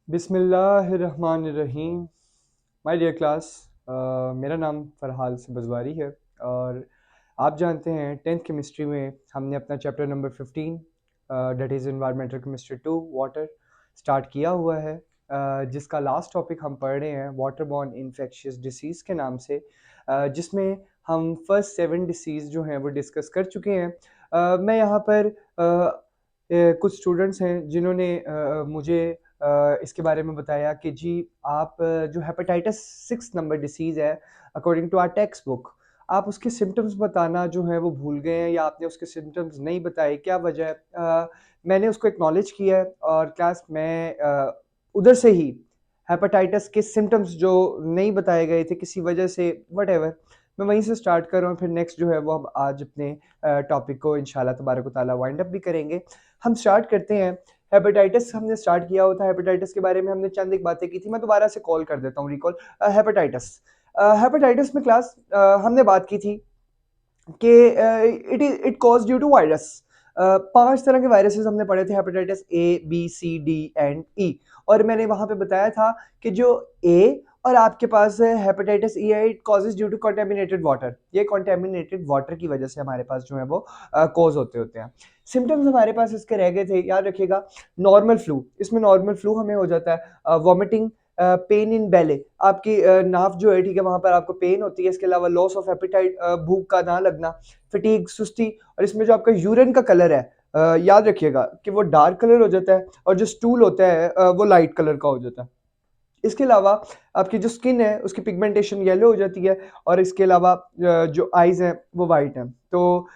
बिस्मिल्लाहिर्रहमानिर्रहीम। My dear class, मेरा नाम फ़रहाल बज़वारी है और आप जानते हैं 10th केमिस्ट्री में हमने अपना chapter number 15 that is environmental chemistry 2 water start किया हुआ है, जिसका लास्ट टॉपिक हम पढ़ रहे हैं वाटर बॉर्न इन्फेक्शियस डिसीज़ के नाम से, जिसमें हम फर्स्ट 7 डिसीज़ जो हैं वो डिस्कस कर चुके हैं। मैं यहाँ पर कुछ स्टूडेंट्स हैं जिन्होंने मुझे इसके बारे में बताया कि जी आप जो हेपेटाइटिस 6 नंबर डिसीज़ है according to our text book, आप उसके सिम्टम्स बताना जो है वो भूल गए हैं या आपने उसके सिम्टम्स नहीं बताए, क्या वजह है? मैंने उसको एक्नॉलेज किया है और क्लास में उधर से ही हेपेटाइटिस के सिम्टम्स जो नहीं बताए गए थे किसी वजह से, वट मैं वहीं से स्टार्ट कर रहा हूँ। फिर नेक्स्ट जो है वो हम आज अपने टॉपिक को इंशाल्लाह तबारक व तआला वाइंड अप भी करेंगे। हम स्टार्ट करते हैं। हेपेटाइटिस हमने स्टार्ट किया होता है, हेपेटाइटिस के बारे में हमने चंद एक बातें की थी, मैं दोबारा से कॉल कर देता हूँ रिकॉल। हेपेटाइटिस हेपेटाइटिस में क्लास हमने बात की थी कि it cause due to virus. 5 तरह के वायरसेस हमने पढ़े थे, hepatitis A B C D and E, और मैंने वहां पे बताया था कि जो ए और आपके पास हेपेटाइटिस ई है, it causes due to contaminated water. ये कंटेमिनेटेड वाटर की वजह से हमारे पास जो है वो कॉज होते हैं। सिम्टम्स हमारे पास इसके रह गए थे, याद रखिएगा। नॉर्मल फ्लू, इसमें नॉर्मल फ्लू हमें हो जाता है। वॉमिटिंग, पेन इन बेले, आपकी नाफ जो है, ठीक है, वहां पर आपको पेन होती है। इसके अलावा लॉस ऑफ एपिटाइट, भूख का ना लगना, फटीग, सुस्ती, और इसमें जो आपका यूरिन का कलर है, याद रखिएगा कि वो डार्क कलर हो जाता है और जो स्टूल होता है वो लाइट कलर का हो जाता है। इसके अलावा आपकी जो स्किन है उसकी पिगमेंटेशन येलो हो जाती है, और इसके अलावा जो आईज हैं वो वाइट हैं। तो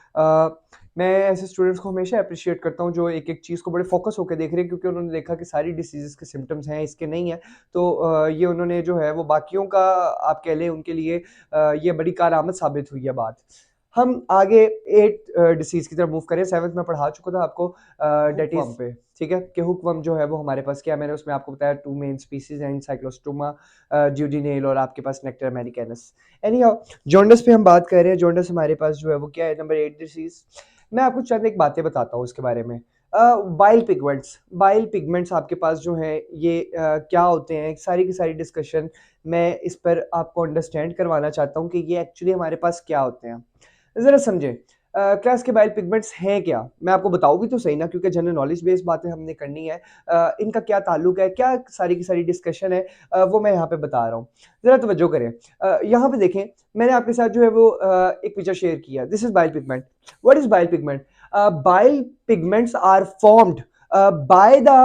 मैं ऐसे स्टूडेंट्स को हमेशा अप्रिशिएट करता हूँ जो एक एक चीज़ को बड़े फोकस होकर देख रहे हैं, क्योंकि उन्होंने देखा कि सारी डिसीजेस के सिम्टम्स हैं, इसके नहीं है। तो ये उन्होंने जो है वो बाकियों का, आप कह लें, उनके लिए ये बड़ी कारआमद साबित हुई है बात। हम आगे 8 डिसीज की तरफ मूव करें। 7th में पढ़ा चुका था आपको, डेट इज पे, ठीक है, कि हुकवर्म जो है वो हमारे पास क्या है। मैंने उसमें आपको बताया 2 मेन स्पीसीज हैं, साइक्लोस्टोमा ड्यूडिनेल और आपके पास नेक्टर अमेरिकैनस। एनी हाउ, जॉन्डिस पे हम बात कर रहे हैं। जॉन्डिस हमारे पास जो है वो क्या है, नंबर 8 डिसीज। मैं आपको चंद एक बातें बताता हूँ इसके बारे में। बाइल पिगमेंट्स, बाइल पिगमेंट्स आपके पास जो है ये क्या होते हैं, सारी की सारी डिस्कशन मैं इस पर आपको अंडरस्टैंड करवाना चाहता हूँ कि ये एक्चुअली हमारे पास क्या होते हैं, जरा समझें। क्लास के बाइल पिगमेंट्स हैं क्या, मैं आपको बताऊँ भी तो सही ना, क्योंकि जनरल नॉलेज बेस्ड बातें हमने करनी है। इनका क्या ताल्लुक है, क्या सारी की सारी डिस्कशन है, वो मैं यहाँ पे बता रहा हूँ। जरा तवज्जो करें। यहाँ पे देखें, मैंने आपके साथ जो है वो एक पिक्चर शेयर किया। This is bile pigment. What is bile pigment? Bile pigments are formed by the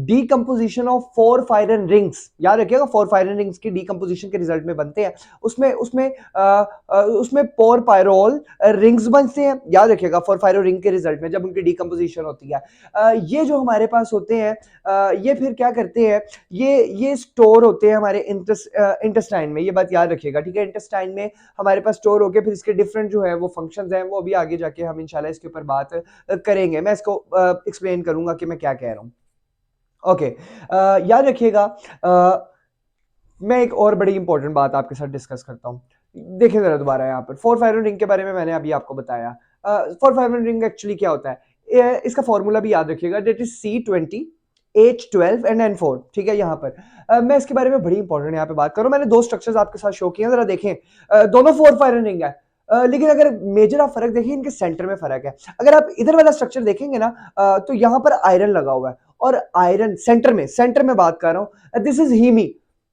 decomposition of four firin rings। याद रखिएगा, फोर फायरन रिंग्स की डीकम्पोजिशन के रिजल्ट में बनते हैं। उसमें उसमें उसमें पोर पायरोल रिंग्स बनते हैं। याद रखिएगा, फोर फायरो रिंग के रिजल्ट में जब उनकी डीकम्पोजिशन होती है, ये जो हमारे पास होते हैं, ये फिर क्या करते हैं, ये स्टोर होते हैं हमारे इंटेस्टाइन में। ये बात याद रखिएगा, ठीक है। इंटेस्टाइन में हमारे पास स्टोर हो गए, फिर इसके डिफरेंट जो है वो फंक्शंस हैं, वो अभी आगे जाके हम इंशाल्लाह इसके ऊपर बात करेंगे। मैं इसको एक्सप्लेन करूंगा कि मैं क्या कह रहा हूँ। ओके, याद रखिएगा। मैं एक और बड़ी इंपॉर्टेंट बात आपके साथ डिस्कस करता हूँ। देखिए जरा दोबारा, यहाँ पर फोर फायरन रिंग के बारे में मैंने अभी आपको बताया। फोर फायरन रिंग एक्चुअली क्या होता है, इसका फॉर्मूला भी याद रखिएगा, date is C20 H12 and N4, ठीक है। यहाँ पर मैं इसके बारे में बड़ी इंपॉर्टेंट यहाँ पे बात करूँ। मैंने दो स्ट्रक्चर्स आपके साथ शो किए हैं, जरा देखें। दोनों फोर फायरन रिंग है, लेकिन अगर मेजर आप फर्क देखें, इनके सेंटर में फर्क है। अगर आप इधर वाला स्ट्रक्चर देखेंगे ना, तो यहाँ पर आयरन लगा हुआ है, और आयरन सेंटर में बात कर रहा हूँ।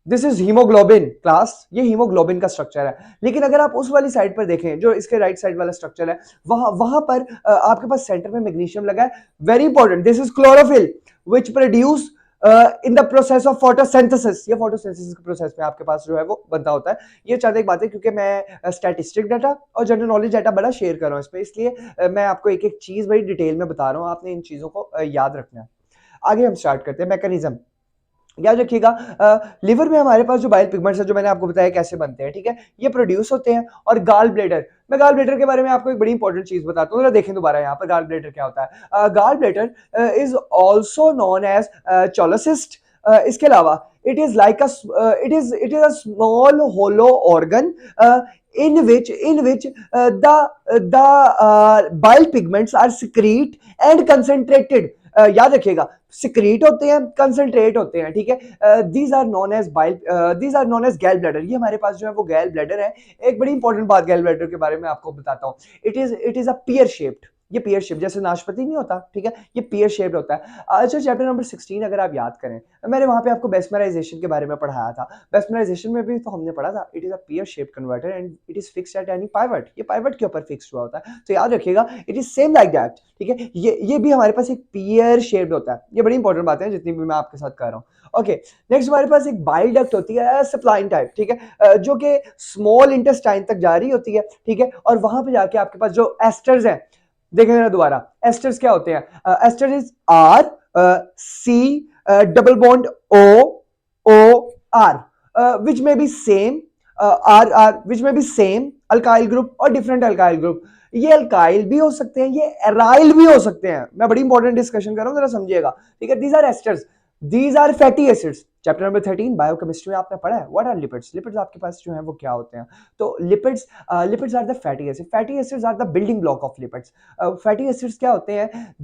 दिस इज हीमोग्लोबिन क्लास, ये हीमोग्लोबिन का स्ट्रक्चर है। लेकिन अगर आप उस वाली साइड पर देखें, जो इसके राइट साइड वाला स्ट्रक्चर है, वहां वहां पर आपके पास सेंटर में मैग्नीशियम लगा है। Very important, this is chlorophyll which produce in the process of photosynthesis. ये फोटोसिंथेसिस के प्रोसेस में आपके पास जो है वो बनता होता है। ये चाहते एक बात है, क्योंकि मैं स्टैटिस्टिक डाटा और जनरल नॉलेज डाटा बड़ा शेयर कर रहा हूँ इसमें, इसलिए मैं आपको एक एक चीज बड़ी डिटेल में बता रहा हूँ, आपने इन चीजों को याद रखना है। आगे हम स्टार्ट करते हैं। मैकेनिज्म याद रखिएगा। लिवर में हमारे पास जो बाइल पिगमेंट्स है, जो मैंने आपको बताया कैसे बनते हैं, ठीक है, ये प्रोड्यूस होते हैं। और गाल ब्लेडर, मैं गाल ब्लेडर के बारे में आपको एक बड़ी इंपॉर्टेंट चीज बताता हूँ, जरा देखें दोबारा यहाँ पर गाल ब्लेडर क्या होता है। Gall bladder is also known as cholecyst. इसके अलावा it is a small hollow organ in which the bile pigments are secrete and concentrated याद रखिएगा, सिक्रीट होते हैं, कंसंट्रेट होते हैं, ठीक है। These are known as bile, these are known as gall bladder. ये हमारे पास जो है वो गैल ब्लैडर है। एक बड़ी इंपॉर्टेंट बात गैल ब्लैडर के बारे में आपको बताता हूँ, it is a pear shaped. ये पियर शेप, जैसे नाशपाती नहीं होता, ठीक है, ये पियर शेप्ड होता है। अच्छा, चैप्टर नंबर 16 अगर आप याद करें, मैंने वहां पे आपको बेस्मराइजेशन के बारे में पढ़ाया था। बेस्मराइजेशन में भी तो हमने पढ़ा था, it is a peer shape converter and it is fixed at any pivot. ये पाइवट के ऊपर फिक्स्ड हुआ होता है, तो याद रखिएगा it is same like that, ठीक है। ये भी हमारे पास एक पियर शेप्ड होता है। ये बड़ी इंपॉर्टेंट बात है जितनी भी मैं आपके साथ कर रहा हूँ। ओके, नेक्स्ट हमारे पास एक बाइल डक्ट होती है, सप्लाइन टाइप, ठीक है, जो कि स्मॉल इंटेस्टाइन तक जा रही होती है, ठीक है, और वहां पे जाके आपके पास जो एस्टर्स हैं, देखें जरा दोबारा, एस्टर्स क्या होते हैं? Ester is R C double bond O R which may be same, R which may be same alkyl group और डिफरेंट अल्काइल ग्रुप। ये अल्काइल भी हो सकते हैं, ये एराइल भी हो सकते हैं। मैं बड़ी इंपॉर्टेंट डिस्कशन कर रहा हूं, जरा समझिएगा, ठीक है। These are esters, these are fatty acids. Chapter number 13 biochemistry में आपने पढ़ा है व्हाट आर लिपिड्स। लिपिड्स आपके पास जो है वो क्या होते हैं? तो lipids are the fatty acid, fatty acids are the building block of lipids. Fatty acids क्या होते हैं?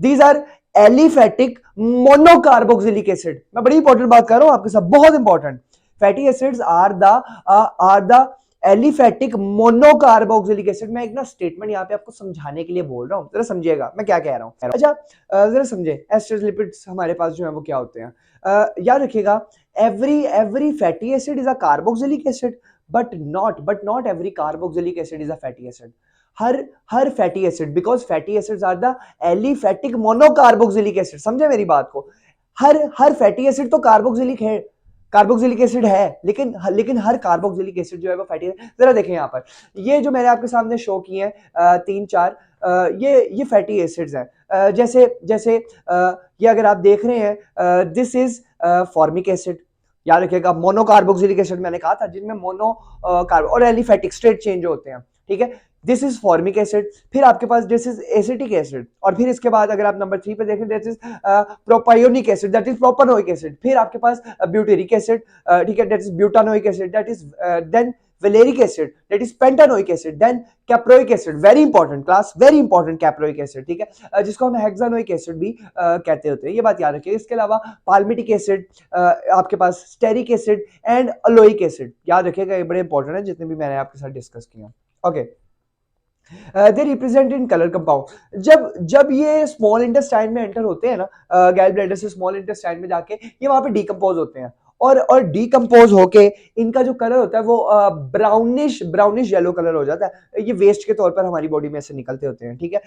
These are aliphatic monocarboxylic acid. मैं बड़ी इंपॉर्टेंट बात कर रहा हूं आपके साथ, बहुत important. Fatty acids are the aliphatic monocarboxylic acid. मैं एक ना स्टेटमेंट यहाँ पे आपको समझाने के लिए बोल रहा हूँ, जरा समझिएगा मैं क्या कह रहा हूँ। अच्छा, जरा समझे, एस्टर्स लिपिड्स हमारे पास जो है वो क्या होते हैं? याद रखिएगा, every fatty acid is a carboxylic acid, but not every carboxylic acid is a fatty acid. हर fatty acid, because fatty acids are the aliphatic monocarboxylic acid. समझे मेरी बात को? हर फैटी एसिड तो कार्बोक्सिलिक एसिड है, लेकिन हर कार्बोक्सिलिक एसिड जो है वो फैटी है। जरा देखें यहाँ पर, ये जो मैंने आपके सामने शो किए हैं 3-4, ये फैटी एसिड्स हैं। जैसे जैसे ये अगर आप देख रहे हैं, दिस इज फॉर्मिक एसिड। याद रखिएगा, मोनोकार्बोक्सिलिक एसिड मैंने कहा था, जिनमें मोनो कार्ब और एलिफैटिक स्ट्रेट चेंज होते हैं, ठीक है। This is formic acid. फिर आपके पास दिस इज एसिटिक एसिड, और फिर इसके बाद अगर आप नंबर 3 पे देखें, this is propionic acid, that is propanoic acid. फिर आपके पास ब्यूटेरिक एसिड, ठीक है, that is butanoic acid, that is then valeric acid, that is pentanoic acid, then caproic acid, very important class, very important caproic acid, ठीक है, जिसको हम हेक्सानोइक acid भी कहते होते हैं। ये बात याद रखिए। इसके अलावा पाल्मिटिक एसिड, आपके पास स्टेरिक एसिड एंड अलोइक एसिड, याद रखिएगा, ये बड़े इंपॉर्टेंट है जितने भी मैंने आपके साथ डिस्कस किया। Okay, they represent in colour compound. जब ये स्मॉल इंटेस्टाइन में एंटर होते हैं ना, गैल ब्लैडर से स्मॉल इंटेस्टाइन में जाके ये वहां पे डीकंपोज होते हैं, और डीकंपोज होके इनका जो कलर होता है वो ब्राउनिश येलो कलर हो जाता है। ये वेस्ट के तौर पर हमारी बॉडी में से निकलते होते हैं, ठीक है।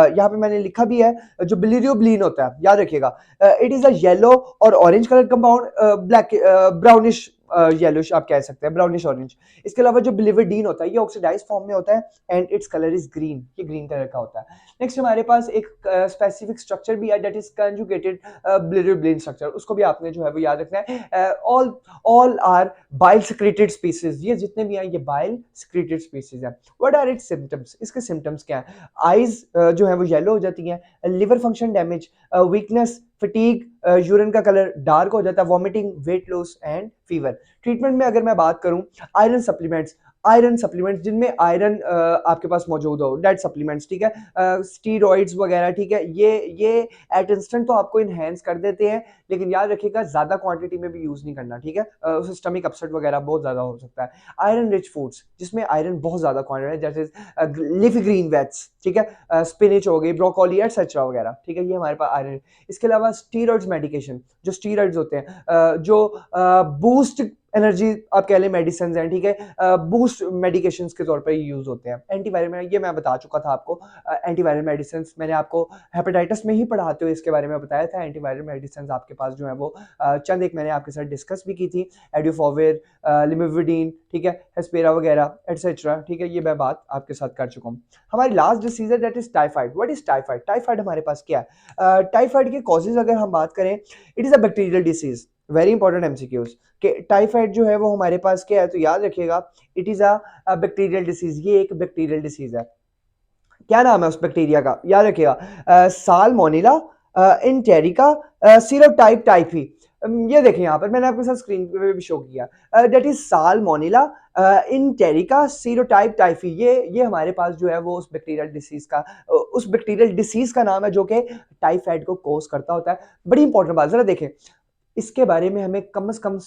यहाँ पे मैंने लिखा भी है, जो बिलिरुबिन होता है, याद रखिएगा, इट इज अ येलो और orange colour compound, black brownish yellowish आप कह सकते हैं, ब्राउनिश ऑरेंज। इसके अलावा जो बिलिवर्डिन होता है ये ऑक्सीडाइज फॉर्म में होता है and its colour is green, ये ग्रीन कलर का होता है। नेक्स्ट हमारे पास एक स्पेसिफिक स्ट्रक्चर भी है, that is conjugated bilirubin structure. उसको भी आपने जो है वो याद रखना है। All are bile secreted species, ये जितने भी हैं ये बाइल सिक्रेटेड स्पीसीज हैं। What are its symptoms? इसके सिम्टम्स क्या है? आईज जो है वो येलो हो जाती हैं, liver function damage, weakness, fatigue, urine का कलर डार्क हो जाता है, vomiting, weight loss and fever. Treatment में अगर मैं बात करूं, आयरन सप्लीमेंट्स जिनमें आयरन आपके पास मौजूद हो, डेट सप्लीमेंट्स, ठीक है, स्टीरॉइड्स वगैरह, ठीक है, ये एट इंस्टेंट तो आपको इनहेंस कर देते हैं, लेकिन याद रखिएगा ज्यादा क्वांटिटी में भी यूज नहीं करना, ठीक है, उससे स्टमक अपसेट वगैरह बहुत ज्यादा हो सकता है। आयरन रिच फूड्स जिसमें आयरन बहुत ज्यादा क्वांटिटी है, जैसे लीफी ग्रीन वेट्स, ठीक है, स्पिनिच हो गई, ब्रोकोली एटसेट्रा वगैरह, ठीक है, ये हमारे पास आयरन। इसके अलावा स्टीरॉइड्स मेडिकेशन, जो स्टीरॉइड्स होते हैं, जो बूस्ट एनर्जी आप कह लें मेडिसिन हैं, ठीक है, बूस्ट मेडिकेशंस के तौर पर यूज होते हैं। एंटीवायरल, ये मैं बता चुका था आपको, एंटीवायरल मेडिसिन मैंने आपको हेपेटाइटिस में ही पढ़ाते हुए इसके बारे में बताया था। एंटीवायरल मेडिसिन आपके पास जो है वो चंद एक मैंने आपके साथ डिस्कस भी की थी, एड्यूफोविर, लिमिविडीन, ठीक है, हेस्पेरा वगैरह एटसेट्रा, ठीक है, ये मैं बात आपके साथ कर चुका हूँ। हमारी लास्ट डिसीज है that is typhoid. What is typhoid? Typhoid हमारे पास क्या है? टाइफाइड के कॉजेज अगर हम बात करें, it is a bacterial disease, very important MCQs कि टाइफाइड जो है वो हमारे पास क्या है, तो याद रखिएगा it is a bacterial disease. ये एक बैक्टीरियल डिसीज है। क्या नाम है उस बैक्टीरिया का? याद रखिएगा, साल्मोनेला एंटेरिका सीरोटाइप टाइफी। ये देखें यहाँ पर मैंने आपके साथ स्क्रीन पे भी शो किया, that is Salmonella enterica serotype Typhi, ये हमारे पास जो है वो उस बैक्टीरियल डिसीज का नाम है जो कि टाइफाइड को कोज करता होता है। बड़ी इंपॉर्टेंट बात, जरा देखें इसके बारे में हमें कम से कम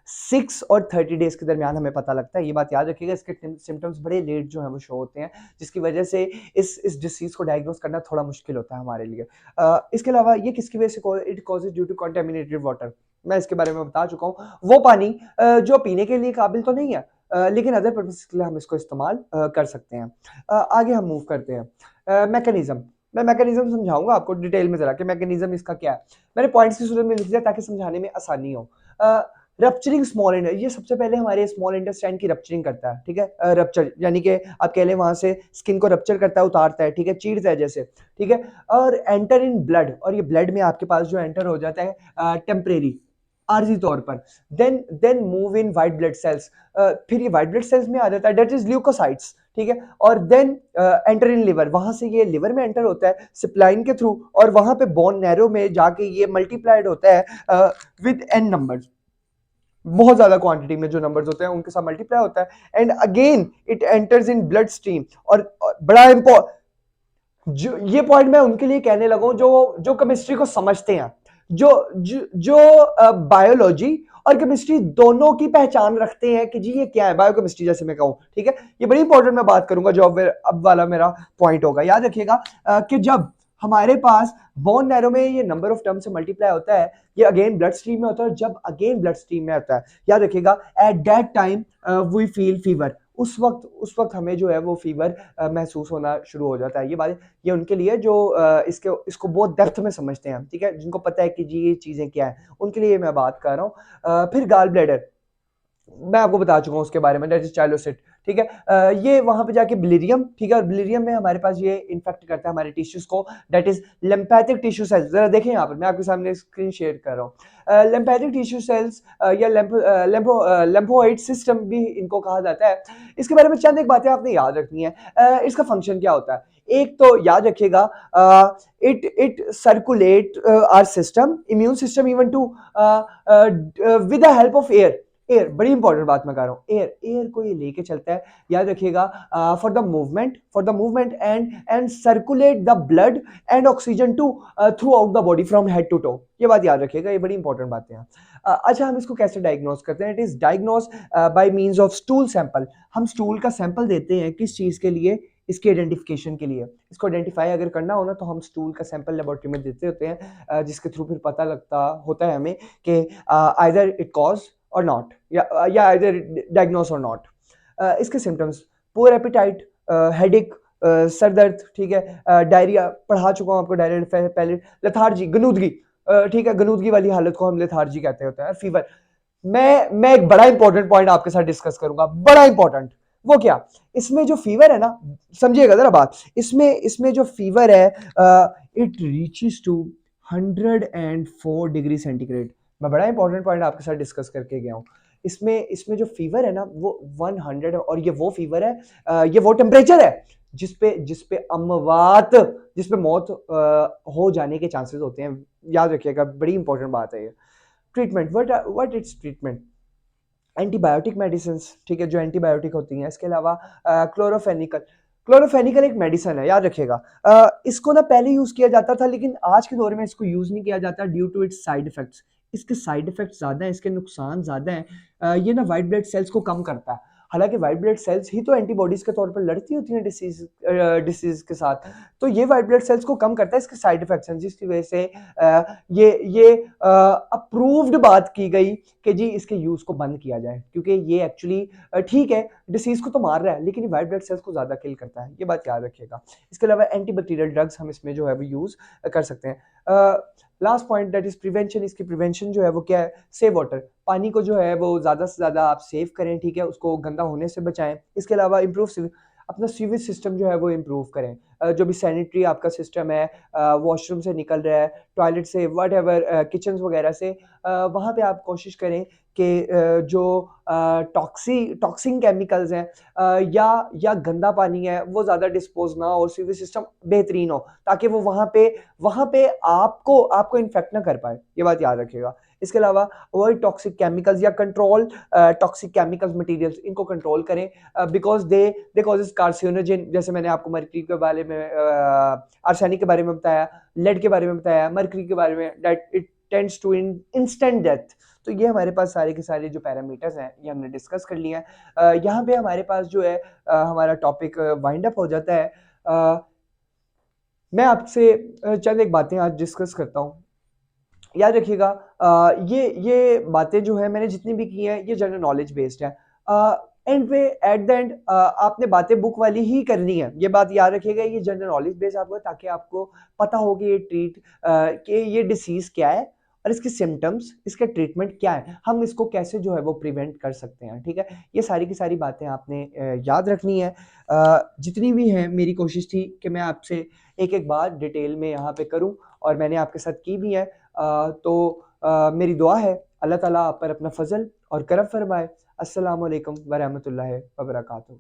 6 और 30 डेज के दरमियान हमें पता लगता है। ये बात याद रखिएगा, इसके सिम्टम्स बड़े लेट जो है वो शो होते हैं, जिसकी वजह से इस डिसीज को डायग्नोस करना थोड़ा मुश्किल होता है हमारे लिए। इसके अलावा ये किसकी वजह से, it causes due to contaminated water, मैं इसके बारे में बता चुका हूँ। वो पानी जो पीने के लिए काबिल तो नहीं है, लेकिन अदर पर्पज के लिए हम इसको इस्तेमाल कर सकते हैं। आगे हम मूव करते हैं। मैकेनिज्म, मैं मैकेनिज्म समझाऊंगा आपको डिटेल में जरा कि मैकेनिज्म इसका क्या है। मैंने पॉइंट्स की सूरत में लिख दिया ताकि समझाने में आसानी हो। रप्चरिंग स्मॉल इंटेस्टाइन, ये सबसे पहले हमारे स्मॉल इंटेस्टाइन की रप्चरिंग करता है, ठीक है। रप्चर यानी कि आप कह लें वहां से स्किन को रप्चर करता है, उतारता है, ठीक है, चीरता है जैसे, ठीक है। और एंटर इन ब्लड, और ये ब्लड में आपके पास जो एंटर हो जाता है टेम्परेरी, आरजी तौर पर। Then move in white blood cells, फिर ये वाइट ब्लड सेल्स में आ जाता है, डेट इज ल्यूकोसाइट्स, ठीक है। और देन एंटर इन लिवर, वहां से ये लिवर में एंटर होता है सिप्लाइन के थ्रू, और वहां पे बोन नैरो में जाके ये मल्टीप्लाइड होता है विद एन नंबर्स, बहुत ज्यादा क्वांटिटी में जो नंबर्स होते हैं उनके साथ मल्टीप्लाई होता है। And again it enters in blood stream. और बड़ा इंपॉर्टेंट, जो ये पॉइंट मैं उनके लिए कहने लगा हूं जो केमिस्ट्री को समझते हैं, जो बायोलॉजी और केमिस्ट्री दोनों की पहचान रखते हैं कि जी ये क्या है, बायोकेमिस्ट्री जैसे मैं कहूं, ठीक है। ये बड़ी इंपॉर्टेंट मैं बात करूंगा जो अब वाला मेरा पॉइंट होगा। याद रखिएगा कि जब हमारे पास बोन नैरो में ये नंबर ऑफ टर्म से मल्टीप्लाई होता है, ये अगेन ब्लड स्ट्रीम में होता है, जब अगेन ब्लड स्ट्रीम में आता है, याद रखिएगा at that time we feel fever, उस वक्त हमें जो है वो फीवर महसूस होना शुरू हो जाता है। ये बात ये उनके लिए जो इसको बहुत डेप्थ में समझते हैं, ठीक है, जिनको पता है कि जी ये चीजें क्या है, उनके लिए मैं बात कर रहा हूँ। फिर गाल ब्लैडर, मैं आपको बता चुका हूँ उसके बारे में, दैट इज चाइलोसिट, ठीक है। ये वहां पे जाके बिलिरियम, ठीक है, और बिलिरियम में हमारे पास ये इन्फेक्ट करता है हमारे टिश्यूज को, that is lymphatic tissue cells. जरा देखें यहाँ पर मैं आपके सामने स्क्रीन शेयर कर रहा हूँ। लिम्फेटिक टिश्यू सेल्स या लिम्फोइड सिस्टम भी इनको कहा जाता है। इसके बारे में चंद एक बातें आपने याद रखनी है। इसका फंक्शन क्या होता है, एक तो याद रखिएगा it circulate our system, immune system even to with the help of air. Air, बड़ी इंपॉर्टेंट बात मैं कर रहा हूँ, एयर को ये लेके चलता है, याद रखिएगा, for the movement and circulate the blood and oxygen to throughout the body from head to toe. ये बात याद रखिएगा, ये बड़ी इंपॉर्टेंट बातें हैं। अच्छा, हम इसको कैसे डायग्नोस करते हैं? It is diagnose by means of stool sample. हम स्टूल का सैंपल देते हैं किस चीज के लिए? इसके आइडेंटिफिकेशन के लिए। इसको आइडेंटिफाई अगर करना हो ना तो हम स्टूल का सैंपल लेबोरेटरी में देते होते हैं, जिसके थ्रू फिर पता लगता होता है हमें कि आइदर इट कॉज और नॉट, या आइदर डायग्नोस और नॉट। इसके सिम्टम्स, पुअर एपेटाइट, हेडेक, सर दर्द, ठीक है, डायरिया, पढ़ा चुका हूं आपको डायरिया पहले, लेथार्जी, गनूदगी, ठीक है, गनूदगी वाली हालत को हम लेथार्जी कहते होते हैं, फीवर। मैं एक बड़ा इंपॉर्टेंट पॉइंट आपके साथ डिस्कस करूंगा, बड़ा इंपॉर्टेंट। वो क्या? इसमें जो फीवर है ना, समझिएगा जरा बात, इसमें जो फीवर है, it reaches to 104 degree centigrade. मैं बड़ा इंपॉर्टेंट पॉइंट आपके साथ डिस्कस करके गया हूँ। इसमें जो फीवर है ना वो 100, और ये वो फीवर है, ये वो टेम्परेचर है जिसपे अमवात, जिसपे मौत हो जाने के चांसेस होते हैं। याद रखिएगा, बड़ी इंपॉर्टेंट बात है ये। Treatment, what it's treatment? Antibiotic medicine, ठीक है, जो एंटीबायोटिक होती हैं। इसके अलावा क्लोरोफेनिकल एक मेडिसिन है, याद रखिएगा। इसको ना पहले यूज किया जाता था, लेकिन आज के दौर में इसको यूज नहीं किया जाता due to its side effects. इसके साइड इफेक्ट्स ज्यादा हैं, इसके नुकसान ज्यादा हैं। ये ना वाइट ब्लड सेल्स को कम करता है, हालांकि वाइट ब्लड सेल्स ही तो एंटीबॉडीज के तौर पर लड़ती होती हैं डिसीज के साथ। तो ये वाइट ब्लड सेल्स को कम करता है, इसके साइड इफेक्ट्स हैं, जिसकी वजह से ये अप्रूव्ड बात की गई कि जी इसके यूज को बंद किया जाए, क्योंकि ये एक्चुअली ठीक है, डिसीज को तो मार रहा है, लेकिन वाइट ब्लड सेल्स को ज्यादा किल करता है, ये बात याद रखिएगा। इसके अलावा एंटीबैक्टीरियल ड्रग्स हम इसमें जो है वो यूज कर सकते हैं। Last point, that is prevention. इसकी प्रिवेंशन जो है वो क्या है? सेव वाटर, पानी को जो है वो ज्यादा से ज्यादा आप सेव करें, ठीक है, उसको गंदा होने से बचाएं। इसके अलावा इम्प्रूव अपना सीवेज सिस्टम जो है वो इम्प्रूव करें। जो भी सैनिटरी आपका सिस्टम है, वॉशरूम से निकल रहा है, टॉयलेट से, वट एवर, किचन वगैरह से, वहाँ पे आप कोशिश करें कि जो टॉक्सिंग केमिकल्स हैं या गंदा पानी है वो ज़्यादा डिस्पोज ना हो और सीवेज सिस्टम बेहतरीन हो, ताकि वो वहाँ पे आपको इन्फेक्ट ना कर पाए। ये बात याद रखिएगा। इसके अलावा वही टॉक्सिक केमिकल्स या कंट्रोल टॉक्सिक केमिकल्स मटेरियल्स, इनको कंट्रोल करें, बिकॉज दे कॉजेज कार्सिनोजन। जैसे मैंने आपको मर्क्यूरी के बारे में, आर्सेनिक के बारे में बताया, लेड के बारे में बताया, मर्क्यूरी के बारे में, that it tends to instant death. तो ये हमारे पास सारे के सारे जो पैरामीटर्स हैं ये हमने डिस्कस कर लिए हैं। यहाँ पे हमारे पास जो है हमारा टॉपिक वाइंड अप हो जाता है। मैं आपसे चंद एक बातें आज डिस्कस करता हूँ। याद रखिएगा, ये बातें जो है मैंने जितनी भी की हैं ये जनरल नॉलेज बेस्ड है। एंड पे एट द एंड आपने बातें बुक वाली ही करनी है, ये बात याद रखिएगा। ये जनरल नॉलेज बेस्ड आपको, ताकि आपको पता हो कि ये डिसीज क्या है और इसके सिम्टम्स, इसका ट्रीटमेंट क्या है, हम इसको कैसे जो है वो प्रिवेंट कर सकते हैं। ठीक है, ये सारी की सारी बातें आपने याद रखनी है। जितनी भी हैं, मेरी कोशिश थी कि मैं आपसे एक एक बात डिटेल में यहाँ पे करूँ, और मैंने आपके साथ की भी है। तो मेरी दुआ है अल्लाह ताला आप पर अपना फजल और करम फरमाए। अस्सलामु अलैकुम व रहमतुल्लाहि व बरकातुहू।